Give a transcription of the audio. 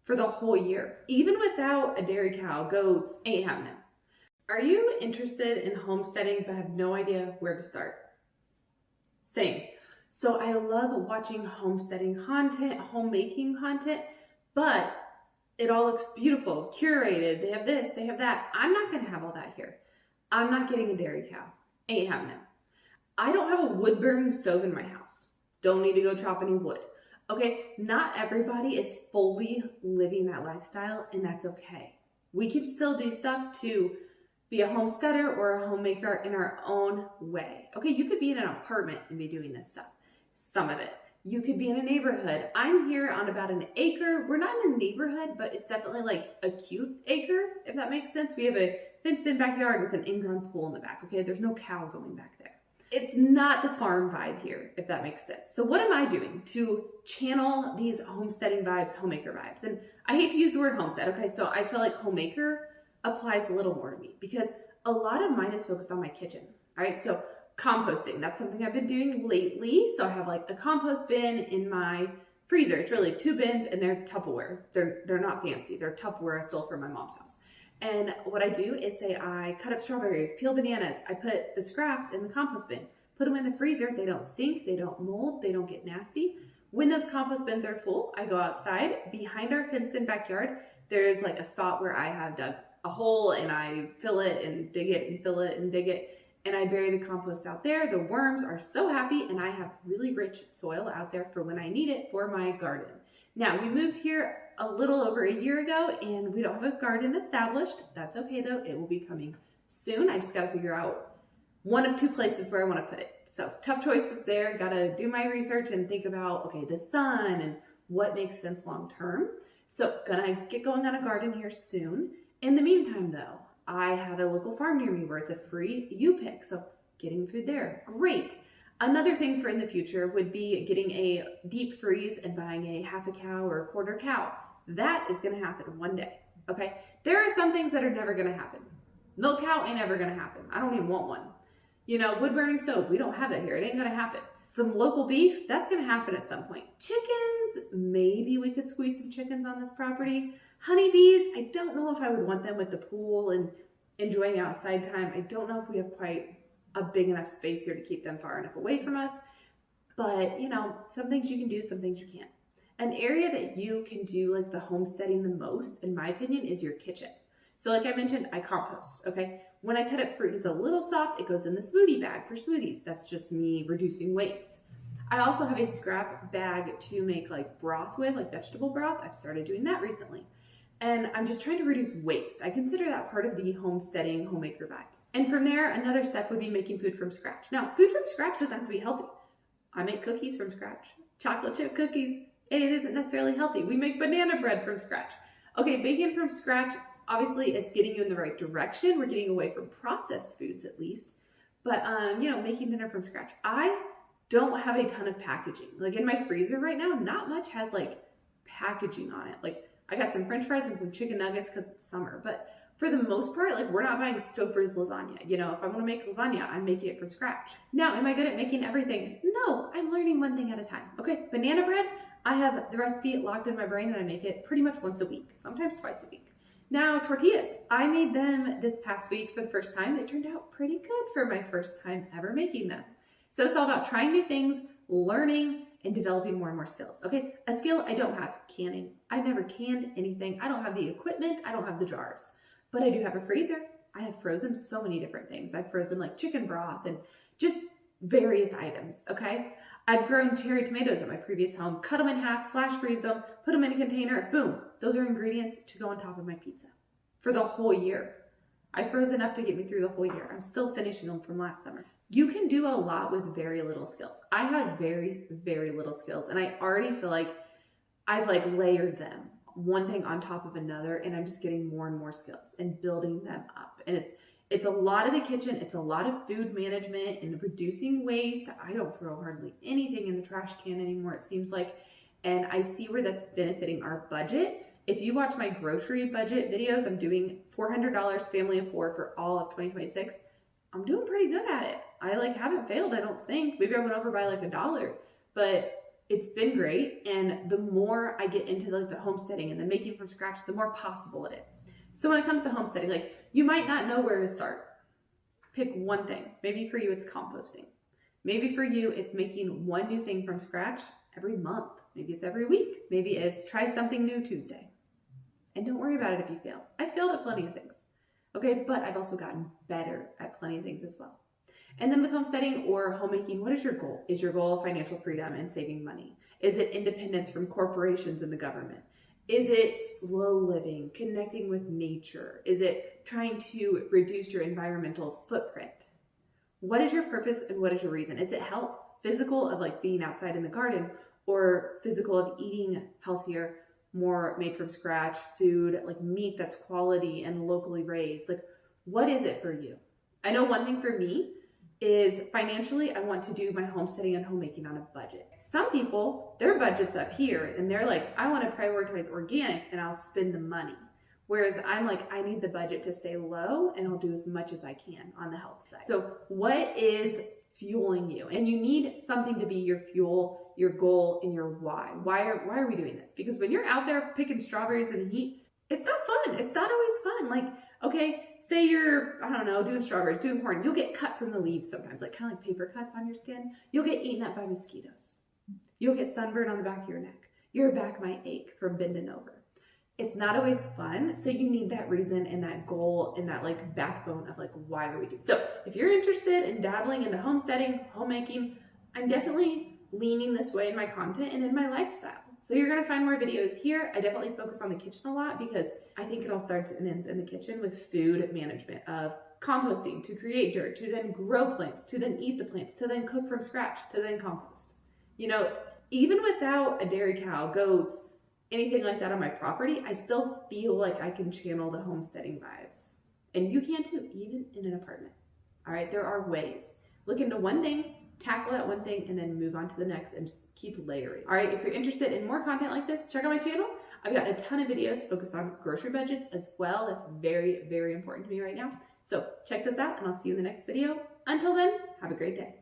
for the whole year. Even without a dairy cow, goats, ain't happening. Are you interested in homesteading but have no idea where to start? Same. So I love watching homesteading content, homemaking content, but it all looks beautiful, curated. They have this, they have that. I'm not gonna have all that here. I'm not getting a dairy cow. Ain't happening. I don't have a wood burning stove in my house. Don't need to go chop any wood. Okay, not everybody is fully living that lifestyle, and that's okay. We can still do stuff to be a homesteader or a homemaker in our own way. Okay, you could be in an apartment and be doing this stuff. Some of it. You could be in a neighborhood. I'm here on about an acre. We're not in a neighborhood, but it's definitely like a cute acre, if that makes sense. We have a fenced-in backyard with an in-ground pool in the back. Okay, there's no cow going back there. It's not the farm vibe here, if that makes sense. So what am I doing to channel these homesteading vibes, homemaker vibes? And I hate to use the word homestead, okay? So I feel like homemaker applies a little more to me because a lot of mine is focused on my kitchen, all right? So composting, that's something I've been doing lately. So I have like a compost bin in my freezer. It's really 2 bins and they're Tupperware. They're not fancy. They're Tupperware I stole from my mom's house. And what I do is I cut up strawberries, peel bananas. I put the scraps in the compost bin, put them in the freezer. They don't stink, they don't mold, they don't get nasty. When those compost bins are full, I go outside. Behind our fenced-in backyard, there's like a spot where I have dug a hole and I fill it and dig it and fill it and dig it. And I bury the compost out there. The worms are so happy and I have really rich soil out there for when I need it for my garden. Now, we moved here a little over a year ago and we don't have a garden established. That's okay though, it will be coming soon. I just gotta figure out 1 of 2 places where I wanna put it. So tough choices there, gotta do my research and think about, okay, the sun and what makes sense long-term. So gonna get going on a garden here soon. In the meantime though, I have a local farm near me where it's a free U-pick, so getting food there, great. Another thing for in the future would be getting a deep freeze and buying a half a cow or a quarter cow. That is gonna happen one day, okay? There are some things that are never gonna happen. Milk cow ain't ever gonna happen. I don't even want one. You know, wood burning stove, we don't have that here. It ain't gonna happen. Some local beef, that's gonna happen at some point. Chickens, maybe we could squeeze some chickens on this property. Honeybees, I don't know if I would want them with the pool and enjoying outside time. I don't know if we have quite a big enough space here to keep them far enough away from us. But, you know, some things you can do, some things you can't. An area that you can do like the homesteading the most, in my opinion, is your kitchen. So like I mentioned, I compost, okay? When I cut up fruit, it's a little soft. It goes in the smoothie bag for smoothies. That's just me reducing waste. I also have a scrap bag to make like broth with, like vegetable broth. I've started doing that recently. And I'm just trying to reduce waste. I consider that part of the homesteading, homemaker vibes. And from there, another step would be making food from scratch. Now, food from scratch doesn't have to be healthy. I make cookies from scratch, chocolate chip cookies. It isn't necessarily healthy. We make banana bread from scratch. Okay, baking from scratch, obviously it's getting you in the right direction. We're getting away from processed foods at least. But, you know, making dinner from scratch. I don't have a ton of packaging. Like in my freezer right now, not much has like packaging on it. Like I got some French fries and some chicken nuggets because it's summer. But for the most part, like we're not buying Stouffer's lasagna. You know, if I want to make lasagna, I'm making it from scratch. Now, am I good at making everything? No, I'm learning one thing at a time. Okay, banana bread, I have the recipe locked in my brain and I make it pretty much once a week, sometimes twice a week. Now, tortillas, I made them this past week for the first time. They turned out pretty good for my first time ever making them. So it's all about trying new things, learning, and developing more and more skills. Okay, a skill I don't have, canning. I've never canned anything. I don't have the equipment. I don't have the jars, but I do have a freezer. I have frozen so many different things. I've frozen like chicken broth and just various items, okay? I've grown cherry tomatoes at my previous home, cut them in half, flash freeze them, put them in a container, boom. Those are ingredients to go on top of my pizza for the whole year. I froze enough to get me through the whole year. I'm still finishing them from last summer. You can do a lot with very little skills. I had very, very little skills and I already feel like I've like layered them one thing on top of another and I'm just getting more and more skills and building them up. And it's a lot of the kitchen. It's a lot of food management and reducing waste. I don't throw hardly anything in the trash can anymore, it seems like. And I see where that's benefiting our budget. If you watch my grocery budget videos, I'm doing $400 family of 4 for all of 2026. I'm doing pretty good at it. I like haven't failed, I don't think. Maybe I went over by like $1, but it's been great. And the more I get into like the homesteading and the making from scratch, the more possible it is. So when it comes to homesteading, like you might not know where to start. Pick one thing. Maybe for you, it's composting. Maybe for you, it's making one new thing from scratch every month. Maybe it's every week. Maybe it's try something new Tuesday. And don't worry about it if you fail. I failed at plenty of things. Okay, but I've also gotten better at plenty of things as well. And then with homesteading or homemaking, what is your goal? Is your goal financial freedom and saving money? Is it independence from corporations and the government? Is it slow living, connecting with nature? Is it trying to reduce your environmental footprint? What is your purpose and what is your reason? Is it health? Physical of like being outside in the garden, or physical of eating healthier, more made from scratch food, like meat that's quality and locally raised? Like, what is it for you? I know one thing for me is financially, I want to do my homesteading and homemaking on a budget. Some people, their budget's up here and they're like, I want to prioritize organic and I'll spend the money. Whereas I'm like, I need the budget to stay low and I'll do as much as I can on the health side. So what is fueling you? And you need something to be your fuel, your goal, and your why. Why are we doing this? Because when you're out there picking strawberries in the heat, it's not fun. It's not always fun. Like, okay, say you're, I don't know, doing strawberries, doing corn. You'll get cut from the leaves sometimes, like kind of like paper cuts on your skin. You'll get eaten up by mosquitoes. You'll get sunburn on the back of your neck. Your back might ache from bending over. It's not always fun. So you need that reason and that goal and that like backbone of like, why are we doing? So if you're interested in dabbling into homesteading, homemaking, I'm definitely leaning this way in my content and in my lifestyle. So you're going to find more videos here. I definitely focus on the kitchen a lot because I think it all starts and ends in the kitchen with food management of composting to create dirt, to then grow plants, to then eat the plants, to then cook from scratch, to then compost. You know, even without a dairy cow, goats, anything like that on my property, I still feel like I can channel the homesteading vibes. And you can too, even in an apartment. All right, there are ways. Look into one thing, tackle that one thing, and then move on to the next and just keep layering. All right, if you're interested in more content like this, check out my channel. I've got a ton of videos focused on grocery budgets as well. That's very, very important to me right now. So check this out and I'll see you in the next video. Until then, have a great day.